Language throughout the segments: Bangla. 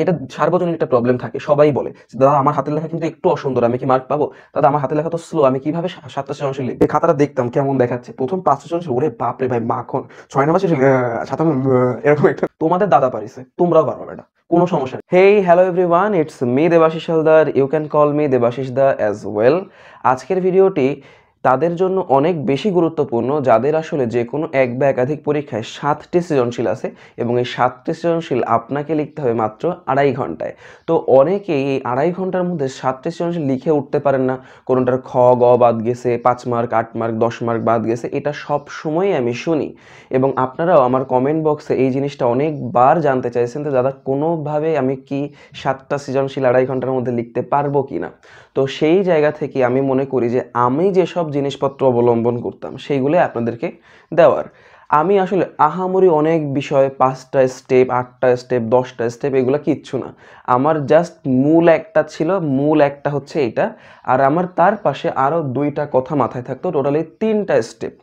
এটা সার্বজনীন একটা প্রবলেম থাকে, সবাই বলে দাদা আমার হাতের লেখা কিন্তু একটু অসুন্দর, আমি কি মার্ক পাবো? দাদা আমার হাতের লেখা তো স্লো, আমি কিভাবে 7টা সৃজনশীল লিখবো? এই খাতাটা দেখতাম কেমন দেখাচ্ছে, প্রথম 5টা সৃজনশীল, ওরে বাপরে ভাই মাখন, 6 নম্বর সৃজনশীল 7 এরকম একটা। তোমাদের দাদা পারিছে, তোমরাও পারো এটা, কোনো সমস্যা নেই। Hey hello everyone, it's me Debashis Haldar, you can call me Debashis da as well. আজকের ভিডিওটি তাদের জন্য অনেক বেশি গুরুত্বপূর্ণ যাদের আসলে যে কোনো এক বা একাধিক পরীক্ষায় 7টি সৃজনশীল আছে এবং এই 7টি সৃজনশীল আপনাকে লিখতে হবে মাত্র 2.5 ঘন্টায়। তো অনেকেই এই 2.5 ঘন্টার মধ্যে 7টি সৃজনশীল লিখে উঠতে পারেন না, কোনোটার খ গ বাদ গেছে, 5 মার্ক 8 মার্ক 10 মার্ক বাদ গেছে, এটা সব সময় আমি শুনি এবং আপনারাও আমার কমেন্ট বক্সে এই জিনিসটা অনেকবার জানতে চাইছেন যে দাদা কোনোভাবে আমি কি 7টা সৃজনশীল 2.5 ঘন্টার মধ্যে লিখতে পারবো কিনা। তো সেই জায়গা থেকে আমি মনে করি যে আমি যেসব জিনিসপত্র অবলম্বন করতাম সেইগুলো আপনাদেরকে দেওয়ার। আমি আসলে আহামরি অনেক বিষয় 5টা স্টেপ 8টা স্টেপ 10টা স্টেপ এগুলো কিচ্ছু না, আমার জাস্ট মূল একটা ছিল, মূল একটা হচ্ছে এটা, আর আমার তার পাশে আরও 2টা কথা মাথায় থাকতো, টোটালি 3টা স্টেপ।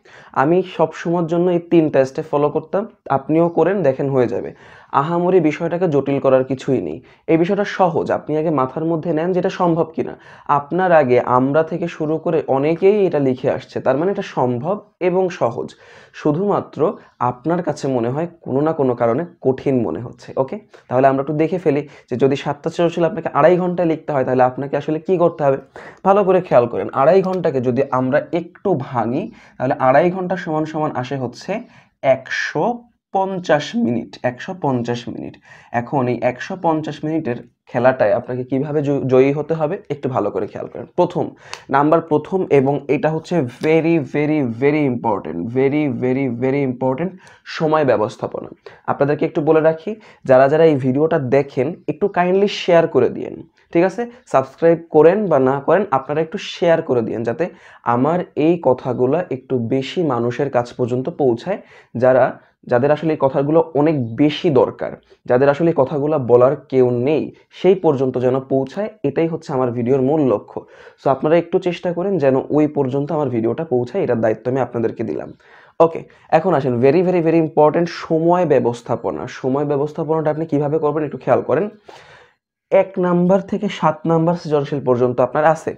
আমি সব সময়ের জন্য এই 3টা স্টেপ ফলো করতাম, আপনিও করেন দেখেন হয়ে যাবে। আহামরি বিষয়টাকে জটিল করার কিছুই নেই, এই বিষয়টা সহজ, আপনি আগে মাথার মধ্যে নেন যেটা সম্ভব কিনা। আপনার আগে আমরা থেকে শুরু করে অনেকেই এটা লিখে আসছে, তার মানে এটা সম্ভব এবং সহজ, শুধুমাত্র আপনার কাছে মনে হয় কোনো না কোনো কারণে কঠিন মনে হচ্ছে। ওকে, তাহলে আমরা একটু দেখে ফেলি যে যদি 7টা সৃজনশীল আপনাকে 2.5 ঘন্টায় লিখতে হয় তাহলে আপনাকে আসলে কি করতে হবে। ভালো করে খেয়াল করেন, 2.5 ঘন্টাকে যদি আমরা একটু ভাঙি তাহলে 2.5 ঘন্টা সমান সমান আসে হচ্ছে 150 মিনিট। 150 মিনিট। এখন এই 150 মিনিটের খেলাটায় আপনাকে কিভাবে জয়ী হতে হবে একটু ভালো করে খেয়াল করেন। প্রথম এবং এটা হচ্ছে very very very important, very very very important, সময় ব্যবস্থাপনা। আপনাদেরকে একটু বলে রাখি, যারা যারা এই ভিডিওটা দেখেন একটু কাইন্ডলি শেয়ার করে দিয়েন, ঠিক আছে? সাবস্ক্রাইব করেন বা না করেন আপনারা একটু শেয়ার করে দিয়েন যাতে আমার এই কথাগুলো একটু বেশি মানুষের কাছ পর্যন্ত পৌঁছায়, যাদের আসলে এই কথাগুলো অনেক বেশি দরকার, যাদের আসলে এই কথাগুলো বলার কেউ নেই, সেই পর্যন্ত যেন পৌঁছায়, এটাই হচ্ছে আমার ভিডিওর মূল লক্ষ্য। সো আপনারা একটু চেষ্টা করেন যেন ওই পর্যন্ত আমার ভিডিওটা পৌঁছায়, এটার দায়িত্ব আমি আপনাদেরকে দিলাম। ওকে, এখন আসেন ভেরি ভেরি ভেরি ইম্পর্টেন্ট, সময় ব্যবস্থাপনা। সময় ব্যবস্থাপনাটা আপনি কিভাবে করবেন একটু খেয়াল করেন। 1 নাম্বার থেকে 7 নাম্বার সৃজনশীল পর্যন্ত আপনার আছে।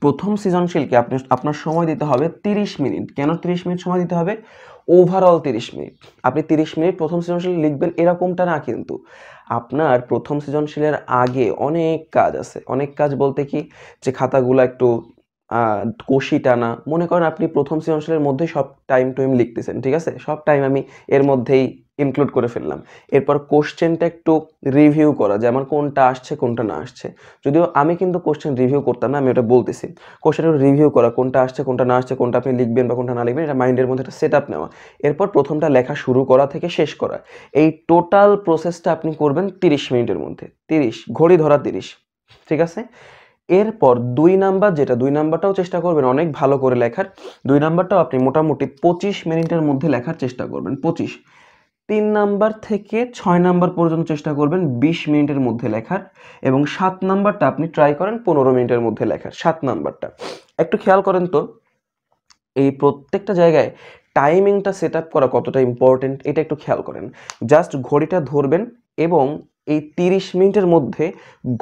প্রথম সৃজনশীলকে আপনার সময় দিতে হবে 30 মিনিট। কেন 30 মিনিট সময় দিতে হবে? Overall 30 minute. আপনি 30 মিনিট প্রথম সৃজনশীল লিখবেন এরকমটা না কিন্তু। আপনার প্রথম সৃজনশীলের আগে অনেক কাজ আছে। অনেক কাজ বলতে কি, যে খাতাগুলা একটু কষি টানা। মনে করেন আপনি প্রথম সৃজনশীলের মধ্যেই সব টাইম লিখতেছেন, ঠিক আছে? সব টাইম আমি এর মধ্যেই ইনক্লুড করে ফেললাম। এরপর কোশ্চেনটা একটু রিভিউ করা, যে আমার কোনটা আসছে কোনটা না আসছে। যদিও আমি কিন্তু কোশ্চেন রিভিউ করতাম না, আমি ওটা বলতেছি। কোশ্চেনটা রিভিউ করা, কোনটা আসছে কোনটা না আসছে, কোনটা আপনি লিখবেন বা কোনটা না লিখবেন, এটা মাইন্ডের মধ্যে একটা সেট আপ নেওয়া। এরপর প্রথমটা লেখা শুরু করা থেকে শেষ করা, এই টোটাল প্রসেসটা আপনি করবেন 30 মিনিটের মধ্যে। 30, ঘড়ি ধরা 30, ঠিক আছে? এরপর 2 নাম্বার, যেটা 2 নাম্বারটাও চেষ্টা করবেন অনেক ভালো করে লেখার। 2 নাম্বারটাও আপনি মোটামুটি 25 মিনিটের মধ্যে লেখার চেষ্টা করবেন, 25। 3 নাম্বার থেকে 6 নাম্বার পর্যন্ত চেষ্টা করবেন 20 মিনিটের মধ্যে লেখার, এবং 7 নাম্বারটা আপনি ট্রাই করেন 15 মিনিটের মধ্যে লেখার। 7 নাম্বারটা একটু খেয়াল করেন তো, এই প্রত্যেকটা জায়গায় টাইমিংটা সেট আপ করা কতটা ইম্পর্টেন্ট এটা একটু খেয়াল করেন। জাস্ট ঘড়িটা ধরবেন এবং এই 30 মিনিটের মধ্যে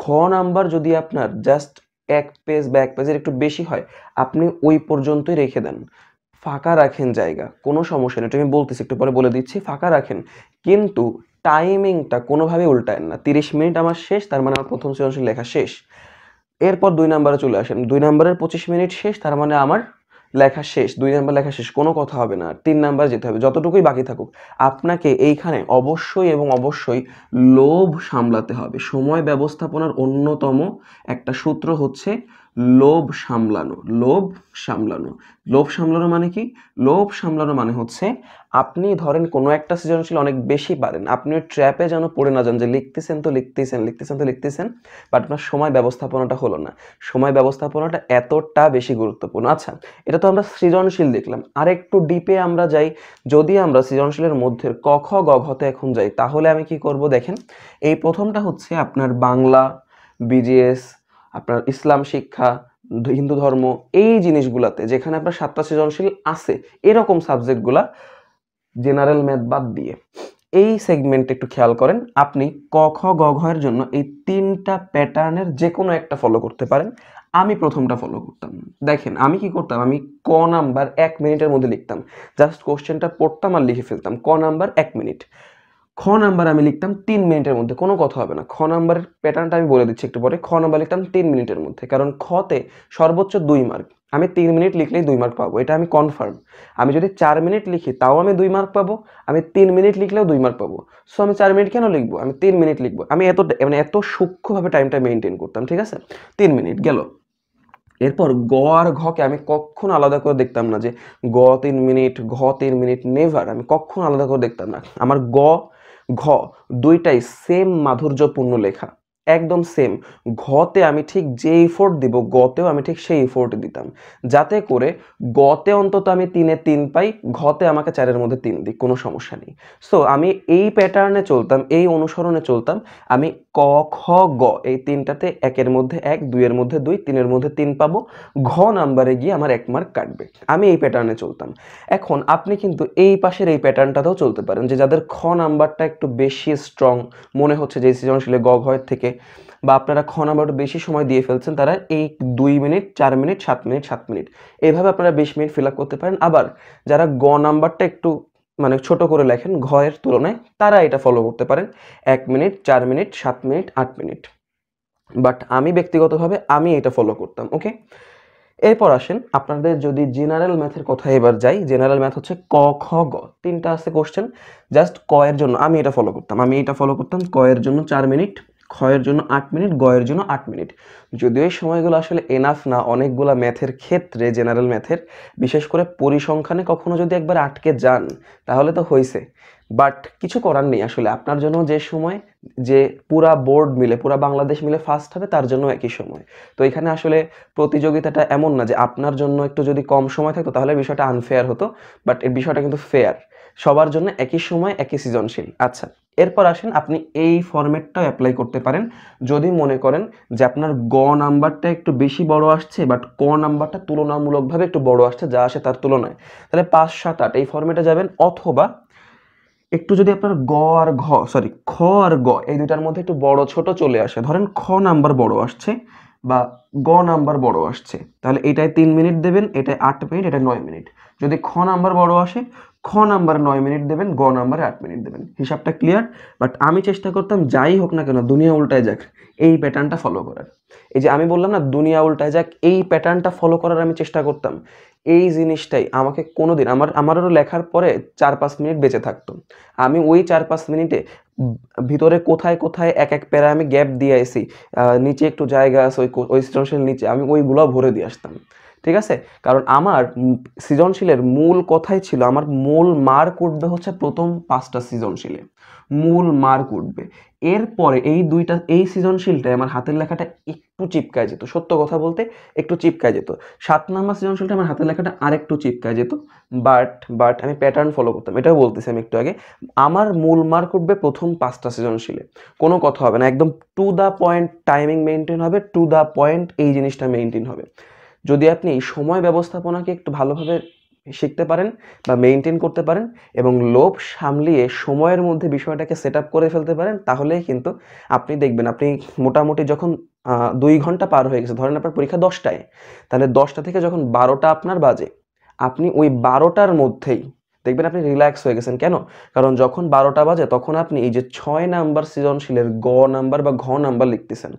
ঘ নাম্বার যদি আপনার জাস্ট 1 পেজ বা 1 পেজের একটু বেশি হয়, আপনি ওই পর্যন্তই রেখে দেন। ফাঁকা রাখেন জায়গা, কোনো সমস্যা নেই, এটা আমি বলতেছি, একটু পরে বলে দিচ্ছি। ফাঁকা রাখেন, কিন্তু টাইমিংটা কোনোভাবে উল্টায়েন না। 30 মিনিট আমার শেষ, তার মানে আমার প্রথম সৃজনশীল লেখা শেষ। এরপর 2 নাম্বারে চলে আসেন, 2 নাম্বারের 25 মিনিট শেষ, তার মানে আমার লেখা শেষ, 2 নাম্বার লেখা শেষ, কোনো কথা হবে না। 3 নাম্বারে যেতে হবে, যতটুকুই বাকি থাকুক। আপনাকে এইখানে অবশ্যই এবং অবশ্যই লোভ সামলাতে হবে। সময় ব্যবস্থাপনার অন্যতম একটা সূত্র হচ্ছে লোভ সামলানো। লোভ সামলানো। লোভ সামলানো মানে কি? লোভ সামলানো মানে হচ্ছে, আপনি ধরেন কোনো একটা সৃজনশীল অনেক বেশি পারেন, আপনি ওই ট্র্যাপে যেন পড়ে না যান যে লিখতেছেন তো লিখতেছেন, লিখতেছেন তো লিখতেছেন, বাট আপনার সময় ব্যবস্থাপনাটা হলো না। সময় ব্যবস্থাপনাটা এতটা বেশি গুরুত্বপূর্ণ। আচ্ছা, এটা তো আমরা সৃজনশীল দেখলাম, আর একটু ডিপে আমরা যাই। যদি আমরা সৃজনশীলের মধ্যে ক খ গ ঘতে এখন যাই, তাহলে আমি কি করব দেখেন। এই প্রথমটা হচ্ছে আপনার বাংলা, বিজিএস, আপনার ইসলাম শিক্ষা, হিন্দু ধর্ম, এই জিনিসগুলাতে যেখানে আপনার 7টা সৃজনশীল আছে, এরকম সাবজেক্টগুলা জেনারেল ম্যাথ বাদ দিয়ে। এই সেগমেন্টে একটু খেয়াল করেন, আপনি ক খ গ ঘ এর জন্য এই 3টা প্যাটার্নের যে কোনো একটা ফলো করতে পারেন। আমি প্রথমটা ফলো করতাম। দেখেন আমি কি করতাম, আমি ক নাম্বার 1 মিনিটের মধ্যে লিখতাম, জাস্ট কোশ্চেনটা পড়তাম আর লিখে ফেলতাম। ক নাম্বার 1 মিনিট। খ নাম্বার আমি লিখতাম 3 মিনিটের মধ্যে, কোনো কথা হবে না। খ নাম্বারের প্যাটার্নটা আমি বলে দিচ্ছি একটু পরে। খ নাম্বার লিখতাম 3 মিনিটের মধ্যে, কারণ খতে সর্বোচ্চ 2 মার্ক। আমি 3 মিনিট লিখলেই 2 মার্ক পাবো, এটা আমি কনফার্ম। আমি যদি 4 মিনিট লিখি তাও আমি 2 মার্ক পাবো, আমি 3 মিনিট লিখলেও 2 মার্ক পাবো। সো আমি 4 মিনিট কেন লিখবো, আমি 3 মিনিট লিখবো। আমি এত সূক্ষ্মভাবে টাইমটা মেনটেন করতাম, ঠিক আছে। 3 মিনিট গেল। এরপর গ আর ঘকে আমি কখনো আলাদা করে দেখতাম না যে গ 3 মিনিট, ঘ 3 মিনিট, নেভার। আমি কখনো আলাদা করে দেখতাম না। আমার গ ঘ দুইটাই সেম মাধুর্যপূর্ণ লেখা, একদম সেম। ঘতে আমি ঠিক যে এফোর্ট দিব, গতেও আমি ঠিক সেই এফোর্ট দিতাম, যাতে করে গতে অন্তত আমি 3-এ 3 পাই, ঘতে আমাকে 4-এর মধ্যে 3 দিই, কোনো সমস্যা নেই। সো আমি এই প্যাটার্নে চলতাম, এই অনুসরণে চলতাম। আমি ক খ গ এই 3টাতে 1-এর মধ্যে 1, 2-এর মধ্যে 2, 3-এর মধ্যে 3 পাবো। ঘ নাম্বারে গিয়ে আমার 1 মার্ক কাটবে। আমি এই প্যাটার্নে চলতাম। এখন আপনি কিন্তু এই পাশের এই প্যাটার্নটাতেও চলতে পারেন, যে যাদের খ নাম্বারটা একটু বেশি স্ট্রং মনে হচ্ছে যে সৃজনশীলে গ ঘয়ের থেকে, বা আপনারা খ নাম্বারটা বেশি সময় দিয়ে ফেলছেন, তারা এই 2 মিনিট, 4 মিনিট, 7 মিনিট, 7 মিনিট এইভাবে আপনারা 20 মিনিট ফিল আপ করতে পারেন। আবার যারা গ নাম্বারটা একটু মানে ছোট করে লেখেন ঘয়ের তুলনায়, তারা এটা ফলো করতে পারেন 1 minute, 4 minute, 7 minute, 8 minute. But আমি ব্যক্তিগতভাবে আমি এটা ফলো করতাম। ওকে, এরপর আসেন আপনাদের যদি জেনারেল ম্যাথের কথা এবার যাই। জেনারেল ম্যাথ হচ্ছে ক খ গ 3টা আছে কোশ্চেন। জাস্ট ক এর জন্য আমি এটা ফলো করতাম। ক এর জন্য 4 মিনিট, খ এর জন্য 8 মিনিট, গ এর জন্য 8 মিনিট। যদিও এই সময়গুলো আসলে এনাফ না অনেকগুলা ম্যাথের ক্ষেত্রে, জেনারেল ম্যাথের, বিশেষ করে পরিসংখ্যানে কখনো যদি একবার আটকে যান তাহলে তো হয়েছে। বাট কিছু করার নেই আসলে, আপনার জন্য যে সময়, যে পুরা বোর্ড মিলে, পুরা বাংলাদেশ মিলে ফার্স্ট হবে, তার জন্য একই সময়। তো এখানে আসলে প্রতিযোগিতাটা এমন না যে আপনার জন্য একটু যদি কম সময় থাকতো তাহলে বিষয়টা আনফেয়ার হতো, বাট এর বিষয়টা কিন্তু ফেয়ার, সবার জন্য একই সময়, একই সৃজনশীল। আচ্ছা, এরপর আসেন আপনি এই ফরম্যাটটাও অ্যাপ্লাই করতে পারেন যদি মনে করেন যে আপনার গ নাম্বারটা একটু বেশি বড় আসছে, বাট ক নাম্বারটা তুলনামূলকভাবে একটু বড় আসছে যা আসে তার তুলনায়, তাহলে 5, 7, 8 এই ফরম্যাটে যাবেন। অথবা একটু যদি আপনার খ আর গ এই দুটার মধ্যে একটু বড় ছোট চলে আসে, ধরেন খ নাম্বার বড় আসছে বা গ নাম্বার বড় আসছে, তাহলে এটায় 3 মিনিট দেবেন, এটায় 8 মিনিট, এটায় 9 মিনিট। যদি খ নাম্বার বড় আসে, খ নাম্বারে 9 মিনিট দেবেন, গ নাম্বারে 8 মিনিট দেবেন। হিসাবটা ক্লিয়ার? বাট আমি চেষ্টা করতাম যাই হোক না কেন দুনিয়া উল্টায় যাক এই প্যাটার্নটা ফলো করার। এই যে আমি বললাম না দুনিয়া উল্টায় যাক, এই প্যাটার্নটা ফলো করার আমি চেষ্টা করতাম। এই জিনিসটাই আমাকে কোনোদিন আমারও লেখার পরে 4-5 মিনিট বেঁচে থাকতো। আমি ওই 4-5 মিনিটে ভিতরে কোথায় কোথায় এক এক প্যারা আমি গ্যাপ দিয়ে আইছি, নিচে একটু জায়গা আছে ওই সৃজনশীলের নিচে, আমি ওইগুলো ভরে দিয়ে আসতাম। ঠিক আছে, কারণ আমার সৃজনশীলের মূল কথাই ছিল আমার মূল মার্ক উঠবে হচ্ছে প্রথম 5টা সৃজনশীলে, মূল মার্ক উঠবে। এরপরে এই সৃজনশীলটায় আমার হাতের লেখাটা একটু চিপকায় যেত, সত্য কথা বলতে একটু চিপকায় যেত। 7 নাম্বার সৃজনশীলটা আমার হাতের লেখাটা আরেকটু চিপকায় যেত। বাট আমি প্যাটার্ন ফলো করতাম, এটাও বলতেছি আমি একটু আগে। আমার মূল মার্ক উঠবে প্রথম 5টা সৃজনশীলে, কোনো কথা হবে না, একদম to the point timing maintain হবে, টু দ্য পয়েন্ট এই জিনিসটা মেনটেন হবে। যদি আপনি সময় ব্যবস্থাপনাকে একটু ভালোভাবে শিখতে পারেন বা মেনটেন করতে পারেন এবং লোভ সামলিয়ে সময়ের মধ্যে বিষয়টাকে সেট আপ করে ফেলতে পারেন, তাহলেই কিন্তু আপনি দেখবেন আপনি মোটামুটি যখন 2 ঘন্টা পার হয়ে গেছে, ধরেন আপনার পরীক্ষা 10টায়, তাহলে 10টা থেকে যখন 12টা আপনার বাজে, আপনি ওই 12টার মধ্যেই দেখবেন আপনি রিল্যাক্স হয়ে গেছেন। কেন? কারণ যখন 12টা বাজে তখন আপনি এই যে 6 নাম্বার সৃজনশীলের গ নাম্বার বা ঘ নাম্বার লিখতেছেন,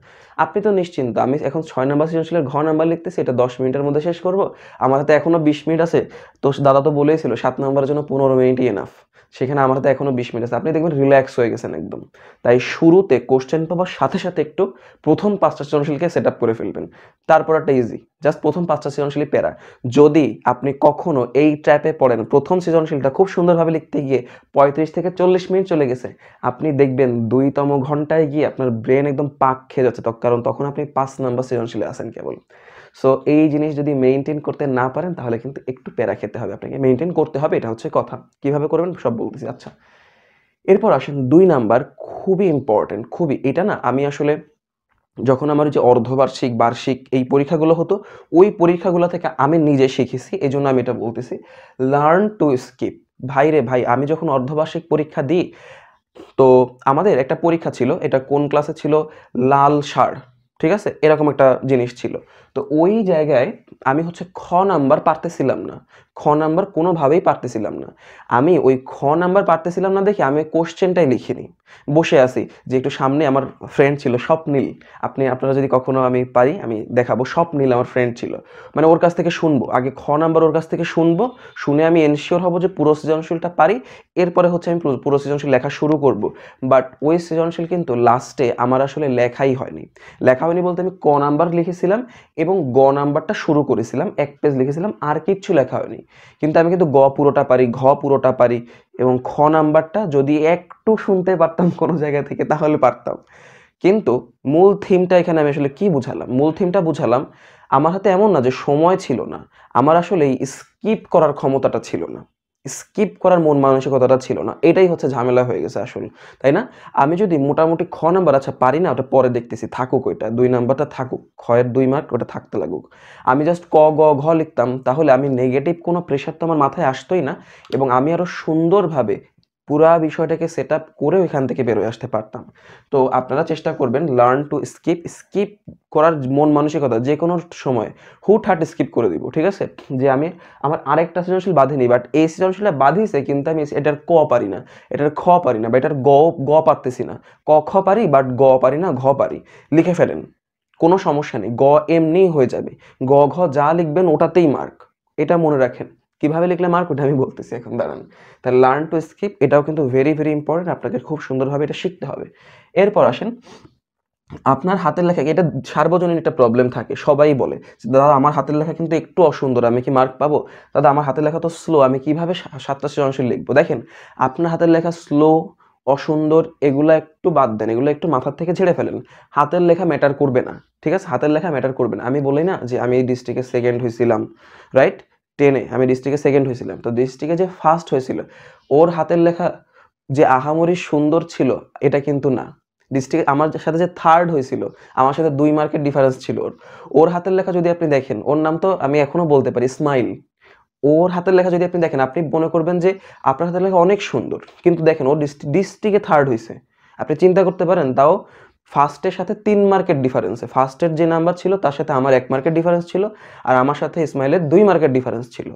আপনি তো নিশ্চিন্ত আমি এখন 6 নাম্বার সৃজনশীলের ঘ নাম্বার লিখতেছি, এটা 10 মিনিটের মধ্যে শেষ করব, আমার হাতে এখনো 20 মিনিট আছে। তো দাদা তো বলেইছিল 7 নাম্বারের জন্য 15 মিনিটই এনাফ, সেখানে আমার হাতে এখনো 20 মিনিট আছে, আপনি দেখবেন রিল্যাক্স হয়ে গেছেন একদম। তাই শুরুতে কোশ্চেন পাওয়ার সাথে সাথে একটু প্রথম 5টা সৃজনশীলকে সেট আপ করে ফেলবেন, তারপর একটা ইজি, জাস্ট প্রথম 5টা সৃজনশীলই প্যারা। যদি আপনি কখনো এই ট্র্যাপে পড়েন, প্রথম সৃজনশীলটা খুব সুন্দরভাবে লিখতে গিয়ে 35 থেকে 40 মিনিট চলে গেছে, আপনি দেখবেন 2তম ঘন্টায় গিয়ে আপনার ব্রেন একদম পাক খেয়ে যাচ্ছে, কারণ তখন আপনি 5 নাম্বার সৃজনশীলে আছেন কেবল। সো এই জিনিস যদি মেনটেন করতে না পারেন তাহলে কিন্তু একটু প্যারা খেতে হবে, আপনাকে মেনটেন করতে হবে, এটা হচ্ছে কথা। কিভাবে করবেন সব বলতেছি। আচ্ছা, এরপর আসেন 2 নাম্বার, খুবই ইম্পর্টেন্ট, খুবই। এটা না আমি আসলে যখন আমার যে অর্ধবার্ষিক, বার্ষিক এই পরীক্ষাগুলো হতো, ওই পরীক্ষাগুলো থেকে আমি নিজে শিখেছি, এই জন্য আমি এটা বলতেছি। Learn to skip. ভাই রে ভাই, আমি যখন অর্ধবার্ষিক পরীক্ষা দিই, তো আমাদের একটা পরীক্ষা ছিল, এটা কোন ক্লাসে ছিল, লাল ষাঁড়, ঠিক আছে, এরকম একটা জিনিস ছিল। তো ওই জায়গায় আমি হচ্ছে খ নাম্বার পারতেছিলাম না, খ নাম্বার কোনোভাবেই পারতেছিলাম না। আমি ওই খ নাম্বার পারতেছিলাম না দেখে আমি কোশ্চেনটাই লিখিনি, বসে আছি যে একটু সামনে আমার ফ্রেন্ড ছিল স্বপ্নীল, আপনারা যদি কখনো আমি পারি আমি দেখাবো, স্বপ্নীল আমার ফ্রেন্ড ছিল, মানে ওর কাছ থেকে শুনবো আগে খ নাম্বার, ওর কাছ থেকে শুনবো, শুনে আমি এনশিওর হব যে পুরো সৃজনশীলটা পারি, এরপরে হচ্ছে আমি পুরো সৃজনশীল লেখা শুরু করব। বাট ওই সৃজনশীল কিন্তু লাস্টে আমার আসলে লেখাই হয়নি। লেখা হয়নি বলতে আমি ক নাম্বার লিখেছিলাম এবং গ নাম্বারটা শুরু করেছিলাম, এক পেজ লিখেছিলাম, আর কিচ্ছু লেখা হয়নি। কিন্তু আমি কিন্তু গ পুরোটা পারি, ঘ পুরোটা পারি, এবং খ নাম্বারটা যদি একটু শুনতে পারতাম কোনো জায়গা থেকে তাহলে পারতাম। কিন্তু মূল থিমটা এখানে আমি আসলে কি বুঝালাম, মূল থিমটা বুঝালাম আমার হাতে এমন না যে সময় ছিল না, আমার আসলে স্কিপ করার ক্ষমতাটা ছিল না, স্কিপ করার মন মানসিকতাটা ছিল না, এটাই হচ্ছে ঝামেলা হয়ে গেছে আসলে, তাই না? আমি যদি মোটামুটি খ নাম্বার আচ্ছা পারি না, ওটা পরে দেখতেছি, থাকুক, ওইটা 2 নাম্বারটা থাকুক, খয়ের 2 মার্ক ওটা থাকতে লাগুক, আমি জাস্ট ক গ ঘ লিখতাম, তাহলে আমি নেগেটিভ কোনো প্রেশার তো আমার মাথায় আসতোই না, এবং আমি আরো সুন্দরভাবে পুরা বিষয়টাকে সেট আপ করে ওইখান থেকে বেরোয় আসতে পারতাম। তো আপনারা চেষ্টা করবেন লার্ন টু স্কিপ করার মন মানসিকতা যে কোনো সময় হুটহাট স্কিপ করে দিব, ঠিক আছে? যে আমি আমার আরেকটা সৃজনশীল বাঁধিনি, বাট এই সৃজনশীলটা বাঁধিছে কিন্তু আমি এটার ক পারি না, এটার খ পারি না, বা এটার গ পারতেছি না, ক খ পারি বাট গ পারি না, ঘ পারি, লিখে ফেলেন, কোনো সমস্যা নেই, গ এমনিই হয়ে যাবে, গ ঘ যা লিখবেন ওটাতেই মার্ক, এটা মনে রাখেন। কিভাবে লিখলে মার্ক ওটা আমি বলতেছি এখন, দাঁড়ান। তাহলে লার্ন টু স্কিপ এটাও কিন্তু ভেরি ভেরি ইম্পর্টেন্ট, আপনাকে খুব সুন্দরভাবে এটা শিখতে হবে। এরপর আসেন আপনার হাতের লেখা, এটা সার্বজনীন একটা প্রবলেম থাকে, সবাই বলে দাদা আমার হাতের লেখা কিন্তু একটু অসুন্দর, আমি কি মার্ক পাবো? দাদা আমার হাতের লেখা তো স্লো, আমি কিভাবে 7টা সৃজনশীল লিখবো? দেখেন, আপনার হাতের লেখা স্লো, অসুন্দর, এগুলো একটু বাদ দেন, এগুলো একটু মাথার থেকে ঝেড়ে ফেলেন। হাতের লেখা ম্যাটার করবে না, ঠিক আছে? হাতের লেখা ম্যাটার করবে না। আমি বলি না যে আমি এই ডিস্ট্রিক্টে সেকেন্ড হয়েছিলাম, রাইট, 10-এ আমি ডিস্ট্রিক্টে সেকেন্ড হয়েছিলাম, তো ডিস্ট্রিক্টে যে ফার্স্ট হয়েছিল ওর হাতের লেখা যে আহামরি সুন্দর ছিল এটা কিন্তু না। ডিস্ট্রিক্ট আমার সাথে যে থার্ড হয়েছিল, আমার সাথে 2 মার্কের ডিফারেন্স ছিল, ওর হাতের লেখা যদি আপনি দেখেন, ওর নাম তো আমি এখনো বলতে পারি স্মাইল, ওর হাতের লেখা যদি আপনি দেখেন আপনি মনে করবেন যে আপনার হাতের লেখা অনেক সুন্দর, কিন্তু দেখেন ও ডিস্ট্রিক্টে থার্ড হয়েছে, আপনি চিন্তা করতে পারেন, তাও ফার্স্টের সাথে 3 মার্কের ডিফারেন্সে, ফার্স্টের যে নাম্বার ছিল তার সাথে আমার 1 মার্কের ডিফারেন্স ছিল, আর আমার সাথে ইসমাইলের 2 মার্কের ডিফারেন্স ছিল।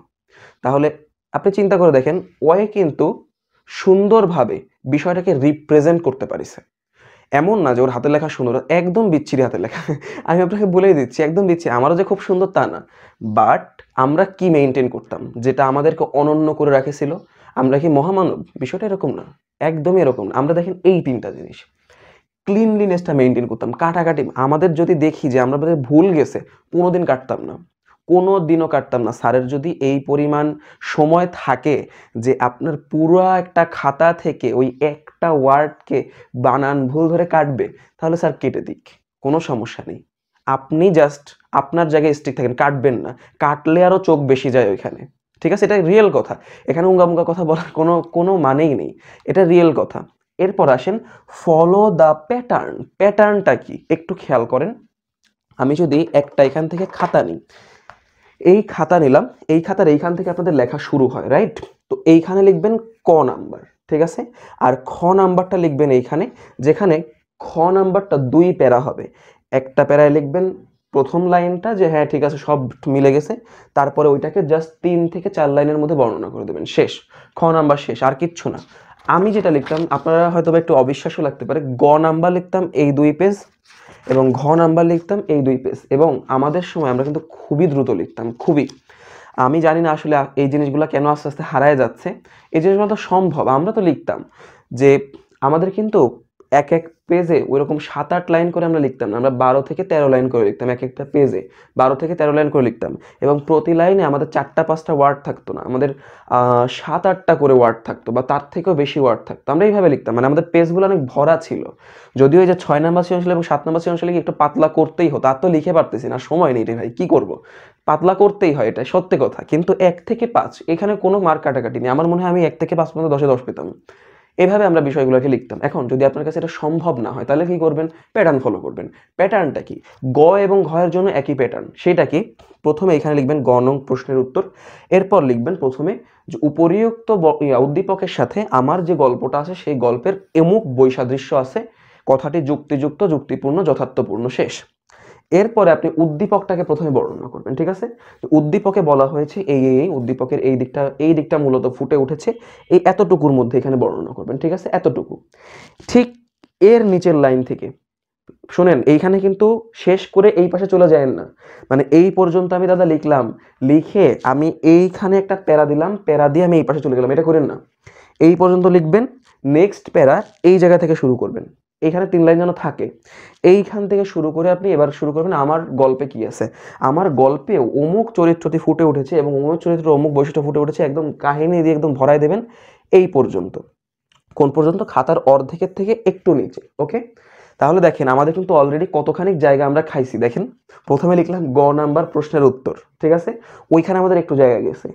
তাহলে আপনি চিন্তা করে দেখেন, ওয়ে কিন্তু সুন্দরভাবে বিষয়টাকে রিপ্রেজেন্ট করতে পারিছে। এমন না যে ওর হাতের লেখা সুন্দর, একদম বিচ্ছিরি হাতের লেখা আমি আপনাকে বলেই দিচ্ছি, একদম বিচ্ছিরি, আমারও যে খুব সুন্দর তা না, বাট আমরা কি মেনটেন করতাম যেটা আমাদেরকে অনন্য করে রাখেছিল, আমরা কি মহামানব? বিষয়টা এরকম না, একদমই এরকম না। আমরা দেখেন এই 3টা জিনিস, ক্লিনলিনেসটা মেনটেন করতাম, কাটাকাটি আমাদের যদি দেখি যে আমরা ভুল গেছে, কোনোদিন কাটতাম না, কোনো দিনও কাটতাম না। স্যারের যদি এই পরিমাণ সময় থাকে যে আপনার পুরো একটা খাতা থেকে ওই একটা ওয়ার্ডকে বানান ভুল ধরে কাটবে, তাহলে স্যার কেটে দিক, কোনো সমস্যা নেই। আপনি জাস্ট আপনার জায়গায় স্টিক থাকেন, কাটবেন না, কাটলে আরও চোখ বেশি যায় ওইখানে, ঠিক আছে? এটা রিয়েল কথা, এখানে উঙ্গামুঙ্গা কথা বলার কোনো কোনো মানেই নেই, এটা রিয়েল কথা। এরপর আসেন ফলো দ্য প্যাটার্ন। প্যাটার্নটা কি একটু খেয়াল করেন। আমি যদি একটা এখান থেকে খাতা নিই, এই খাতা নিলাম, এই খাতার এইখান থেকে আপনাদের লেখা শুরু হয়, রাইট? তো এইখানে লিখবেন ক নাম্বার, ঠিক আছে? আর খ নাম্বারটা লিখবেন এইখানে, যেখানে খ নাম্বারটা 2 প্যারা হবে, একটা প্যারায় লিখবেন প্রথম লাইনটা যে হ্যাঁ ঠিক আছে সব মিলে গেছে, তারপরে ওইটাকে জাস্ট 3 থেকে 4 লাইনের মধ্যে বর্ণনা করে দেবেন, শেষ, খ নাম্বার শেষ, আর কিচ্ছু না। আমি যেটা লিখতাম, আপনারা হয়তো একটু অবিশ্বাসও লাগতে পারে, গ নাম্বার লিখতাম এই 2 পেজ, এবং ঘ নাম্বার লিখতাম এই 2 পেজ, এবং আমাদের সময় আমরা কিন্তু খুবই দ্রুত লিখতাম, খুবই। আমি জানি না আসলে এই জিনিসগুলো কেন আস্তে আস্তে হারায় যাচ্ছে, এই জিনিসগুলো তো সম্ভব, আমরা তো লিখতাম যে আমাদের কিন্তু এক এক পেজে ওইরকম 7-8 লাইন করে আমরা লিখতাম না, আমরা 12 থেকে 13 লাইন করে লিখতাম, এক একটা পেজে 12 থেকে 13 লাইন করে লিখতাম, এবং প্রতি লাইনে আমাদের 4টা-5টা ওয়ার্ড থাকতো না, আমাদের 7-8টা করে ওয়ার্ড থাকতো, বা তার থেকেও বেশি ওয়ার্ড থাকতো, আমরা এইভাবে লিখতাম, মানে আমাদের পেজগুলো অনেক ভরা ছিল। যদিও এই যে 6 নাম্বার সৃজনশীল এবং 7 নাম্বার সৃজনশীল একটু পাতলা করতেই হতো, আর তো লিখে পারতেছি না, সময় নেই রে ভাই, কি করব, পাতলা করতেই হয়, এটা সত্যি কথা। কিন্তু 1 থেকে 5 এখানে কোনো মার্ক কাটাকাটি নেই, আমার মনে হয় আমি 1 থেকে 5 পর্যন্ত 10-এ 10 পেতাম, এভাবে আমরা বিষয়গুলোকে লিখতাম। এখন যদি আপনার কাছে এটা সম্ভব না হয় তাহলে কি করবেন, প্যাটার্ন ফলো করবেন। প্যাটার্নটা কি, গ এবং ঘ এর জন্য একই প্যাটার্ন। সেটা কি, প্রথমে এখানে লিখবেন গ নং প্রশ্নের উত্তর, এরপর লিখবেন প্রথমে যে উপরিউক্ত উদ্দীপকের সাথে আমার যে গল্পটা আছে সেই গল্পের এমুক বৈসাদৃশ্য আছে, কথাটি যুক্তিযুক্ত, যুক্তিপূর্ণ, যথার্থপূর্ণ, শেষ। এরপরে আপনি উদ্দীপকটাকে প্রথমে বর্ণনা করবেন, ঠিক আছে। উদ্দীপকে বলা হয়েছে এই উদ্দীপকের এই দিকটা মূলত ফুটে উঠেছে, এই এতটুকুর মধ্যে এখানে বর্ণনা করবেন, ঠিক আছে, এতটুকু। ঠিক এর নিচের লাইন থেকে শোনেন, এইখানে কিন্তু শেষ করে এই পাশে চলে যায়েন না। মানে এই পর্যন্ত আমি দাদা লিখলাম, লিখে আমি এইখানে একটা প্যারা দিলাম, প্যারা দিয়ে আমি এই পাশে চলে গেলাম, এটা করেন না। এই পর্যন্ত লিখবেন, নেক্সট প্যারা এই জায়গা থেকে শুরু করবেন, এইখানে 3 লাইন যেন থাকে। এইখান থেকে শুরু করে আপনি এবার শুরু করবেন আমার গল্পে কি আছে, আমার গল্পে অমুক চরিত্রটি ফুটে উঠেছে এবং অমুক চরিত্র অমুক বৈশিষ্ট্য ফুটে উঠেছে, একদম কাহিনী দিয়ে একদম ভরায় দেবেন এই পর্যন্ত। কোন পর্যন্ত, খাতার অর্ধেকের থেকে একটু নিচে, ওকে। তাহলে দেখেন আমাদের কিন্তু অলরেডি কতখানি জায়গা আমরা খাইছি। দেখেন প্রথমে লিখলাম গ নাম্বার প্রশ্নের উত্তর, ঠিক আছে, ওইখানে আমাদের একটু জায়গা গেছে।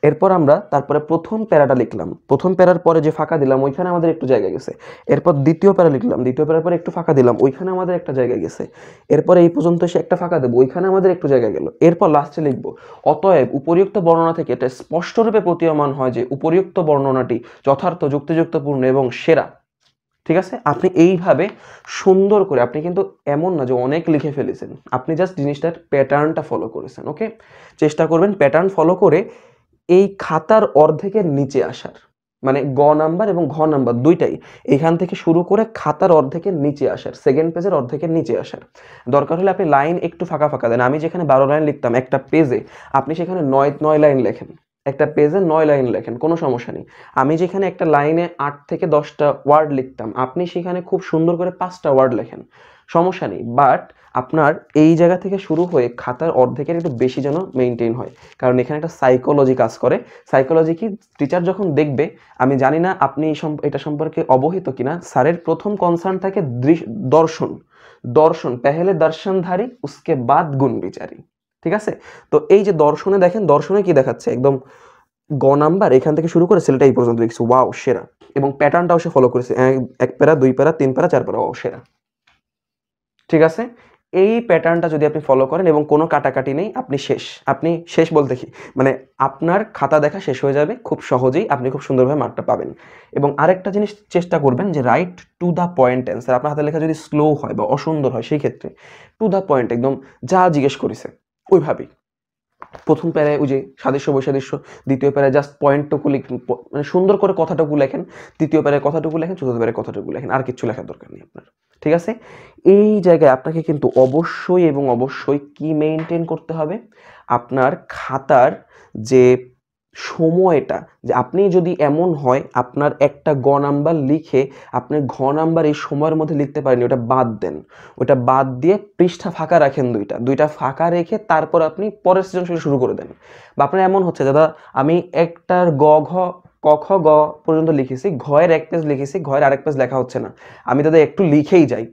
এরপর আমরা তারপরে প্রথম প্যারাটা লিখলাম, প্রথম প্যারার পরে যে ফাঁকা দিলাম ওইখানে আমাদের একটু জায়গা গেছে। এরপর দ্বিতীয় প্যারা লিখলাম, দ্বিতীয় প্যারার পরে একটু ফাঁকা দিলাম, ওইখানে আমাদের একটা জায়গা গেছে। এরপর এই পর্যন্ত এসে একটা ফাঁকা দেবো, ওইখানে আমাদের একটু জায়গা গেল। এরপর লাস্টে লিখবো, অতএব উপরিউক্ত বর্ণনা থেকে এটা স্পষ্টরূপে প্রতীয়মান হয় যে উপরিউক্ত বর্ণনাটি যথার্থ, যুক্তিযুক্তপূর্ণ এবং সেরা। ঠিক আছে, আপনি এইভাবে সুন্দর করে, আপনি কিন্তু এমন না যে অনেক লিখে ফেলেছেন, আপনি জাস্ট জিনিসটার প্যাটার্নটা ফলো করেছেন, ওকে। চেষ্টা করবেন প্যাটার্ন ফলো করে এই খাতার অর্ধেকের নিচে আসার, মানে গ নাম্বার এবং ঘ নাম্বার দুইটাই এখান থেকে শুরু করে খাতার অর্ধেকের নিচে আসার, সেকেন্ড পেজের অর্ধেকের নিচে আসার। দরকার হলে আপনি লাইন একটু ফাঁকা ফাঁকা দেন। আমি যেখানে 12 লাইন লিখতাম একটা পেজে, আপনি সেখানে 9 লাইন লেখেন, একটা পেজে 9 লাইন লেখেন, কোনো সমস্যা নেই। আমি যেখানে একটা লাইনে 8 থেকে 10টা ওয়ার্ড লিখতাম, আপনি সেখানে খুব সুন্দর করে 5টা ওয়ার্ড লেখেন, সমস্যা নেই। বাট আপনার এই জায়গা থেকে শুরু হয়ে খাতার অর্ধেকের একটু বেশি যেন মেনটেন হয়, কারণ এখানে একটা সাইকোলজি কাজ করে। সাইকোলজি কি, টিচার যখন দেখবে, আমি জানি না আপনি এটা সম্পর্কে অবহিত কিনা, স্যারের প্রথম কনসার্ন থাকে দর্শন। দর্শন পেহেলে দর্শনধারী উসকে বাদ গুণ বিচারী, ঠিক আছে। তো এই যে দর্শনে দেখেন, দর্শনে কি দেখাচ্ছে, একদম গ নাম্বার এখান থেকে শুরু করে ছেলেটা এই পর্যন্ত লিখছে, ওয়াও সেরা। এবং প্যাটার্নটাও সে ফলো করেছে, 1 প্যারা 2 প্যারা 3 প্যারা 4 প্যারা, ওয়াও সেরা। ঠিক আছে, এই প্যাটার্নটা যদি আপনি ফলো করেন এবং কোনো কাটাকাটি নেই, আপনি শেষ বলতে কি, মানে আপনার খাতা দেখা শেষ হয়ে যাবে খুব সহজেই, আপনি খুব সুন্দরভাবে মার্কটা পাবেন। এবং আরেকটা জিনিস চেষ্টা করবেন যে right to the point answer. আপনার হাতের লেখা যদি স্লো হয় বা অসুন্দর হয়, সেই ক্ষেত্রে টু দ্য পয়েন্ট, একদম যা জিজ্ঞেস করেছে ওইভাবেই। প্রথম প্যারায় ওই যে সাদৃশ্য বৈসাদৃশ্য, দ্বিতীয় প্যারায় জাস্ট পয়েন্টটুকু মানে সুন্দর করে কথাটুকু লেখেন, তৃতীয় প্যারায় কথাটুকু লেখেন, চতুর্থ প্যারায় কথাটুকু লেখেন, আর কিছু লেখার দরকার নেই আপনার। ঠিক আছে, এই জায়গায় আপনাকে কিন্তু অবশ্যই এবং অবশ্যই কি মেনটেন করতে হবে, আপনার খাতার যে সময়টা, যে আপনি যদি এমন হয় আপনার একটা গ নাম্বার লিখে আপনি ঘ নাম্বার এই সময়ের মধ্যে লিখতে পারেনি, ওটা বাদ দেন। ওটা বাদ দিয়ে পৃষ্ঠা ফাঁকা রাখেন, দুইটা ফাঁকা রেখে তারপর আপনি পরের সৃজনশীল শুরু করে দেন। বা আপনার এমন হচ্ছে দাদা আমি একটার ক খ গ পর্যন্ত লিখেছি, ঘয়ের এক পেজ লিখেছি, ঘয়ের আরেক পেজ লেখা হচ্ছে না, আমি দাদা একটু লিখেই যাই,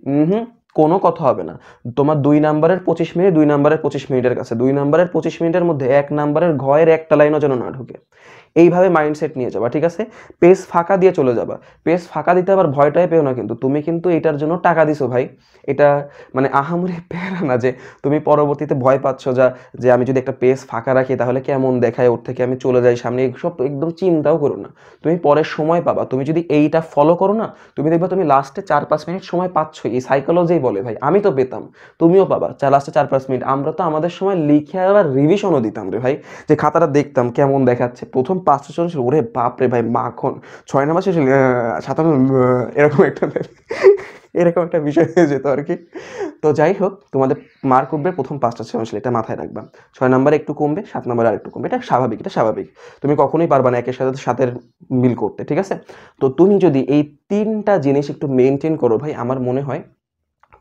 কোনো কথা হবে না। তোমার 2 নাম্বারের 25 মিনিট, 2 নাম্বারের 25 মিনিটের কাছে, 2 নাম্বারের 25 মিনিটের মধ্যে 1 নাম্বারের ঘয়ের একটা লাইনও যেন না ঢুকে, এইভাবে মাইন্ডসেট নিয়ে যাবা। ঠিক আছে, পেজ ফাঁকা দিয়ে চলে যাবা। পেজ ফাঁকা দিতে আবার ভয়টাই পেও না, কিন্তু তুমি কিন্তু এটার জন্য টাকা দিছো ভাই। এটা মানে আহামরি প্যারা না যে তুমি পরবর্তীতে ভয় পাচ্ছ যে আমি যদি একটা পেজ ফাঁকা রাখি তাহলে কেমন দেখায়, ওর থেকে আমি চলে যাই সামনে, এইসব একদম চিন্তাও করো না। তুমি পরে সময় পাবা, তুমি যদি এইটা ফলো করো না, তুমি দেখবা তুমি লাস্টে 4-5 মিনিট সময় পাচ্ছ। এই সাইকোলজি বলে ভাই, আমি তো পেতাম, তুমিও পাবা লাস্টে 4-5 মিনিট। আমরা তো আমাদের সময় লিখে আবার রিভিশনও দিতাম রে ভাই, যে খাতাটা দেখতাম কেমন দেখাচ্ছে, প্রথম 5টা ছিল ওরে বাপ রে ভাই মাখন, 6 নাম্বার শেষে 7 এরকম একটা বিষয় হয়ে যেত আর কি। তো যাই হোক, তোমাদের মার্ক উঠবে প্রথম 5টা সৃজনশীল, এটা মাথায় রাখবা। 6 নাম্বারে একটু কমবে, 7 নাম্বারে আর একটু কমবে, এটা স্বাভাবিক, এটা স্বাভাবিক। তুমি কখনোই পারবা না একের সাথে সাথের মিল করতে, ঠিক আছে। তো তুমি যদি এই 3টা জিনিস একটু মেনটেন করো ভাই, আমার মনে হয়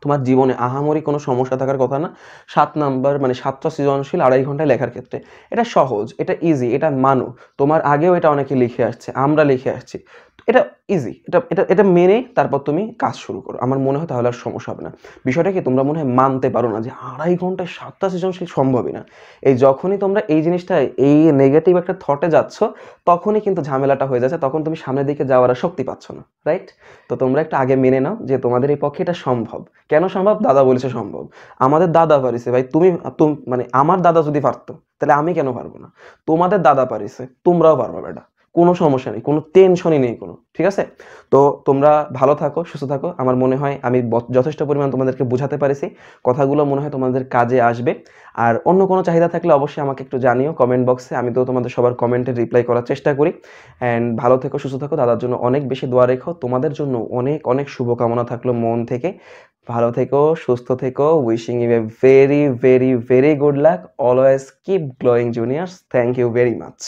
তোমার জীবনে আহামরি কোনো সমস্যা থাকার কথা না। 7 নাম্বার মানে 7টা সৃজনশীল 2.5 ঘন্টায় লেখার ক্ষেত্রে এটা সহজ, এটা ইজি, এটা মানো। তোমার আগেও এটা অনেকে লিখে আসছে, আমরা লিখে আসছি। এটা ইজি। এটা মেনে তারপর তুমি কাজ শুরু করো। আমার মনে হয় তাহলে আর সমস্যা হবে না। বিষয়টা কি তোমরা মনে হয় মানতে পারো না যে ২.৫ ঘন্টায় ৭ টা সৃজনশীল সম্ভবই না। এই যখনই তোমরা এই জিনিসটা এই নেগেটিভ একটা থটে যাচ্ছ, তখনই কিন্তু ঝামেলাটা হয়ে যাচ্ছে। তখন তুমি সামনের দিকে যাওয়ার আর শক্তি পাচ্ছ না। রাইট? তো তোমরা একটু আগে মেনে নাও যে তোমাদের এই পক্ষে এটা সম্ভব। কেন সম্ভব? দাদা বলেছে সম্ভব। আমাদের দাদা পারিছে ভাই। মানে আমার দাদা যদি পারত, তাহলে আমি কেন পারব না? তোমাদের দাদা পারিছে, তোমরাও পারবা বেটা। কোনো সমস্যা নেই, কোনো টেনশনই নেই কোনো। ঠিক আছে? তো তোমরা ভালো থাকো, সুস্থ থাকো। আমার মনে হয় আমি যথেষ্ট পরিমাণ তোমাদেরকে বুঝাতে পেরেছি। কথাগুলো মনে হয় তোমাদের কাজে আসবে। আর অন্য কোনো চাহিদা থাকলে অবশ্যই আমাকে একটু জানিও কমেন্ট বক্সে। আমি তো তোমাদের সবার কমেন্টে রিপ্লাই করার চেষ্টা করি। অ্যান্ড ভালো থেকো, সুস্থ থাকো। দাদার জন্য অনেক বেশি দোয়া রেখো। তোমাদের জন্য অনেক, অনেক শুভকামনা থাকলো মন থেকে। ভালো থেকো, সুস্থ থেকো। Wishing you a very, very, very good luck. Always keep glowing juniors. Thank you very much.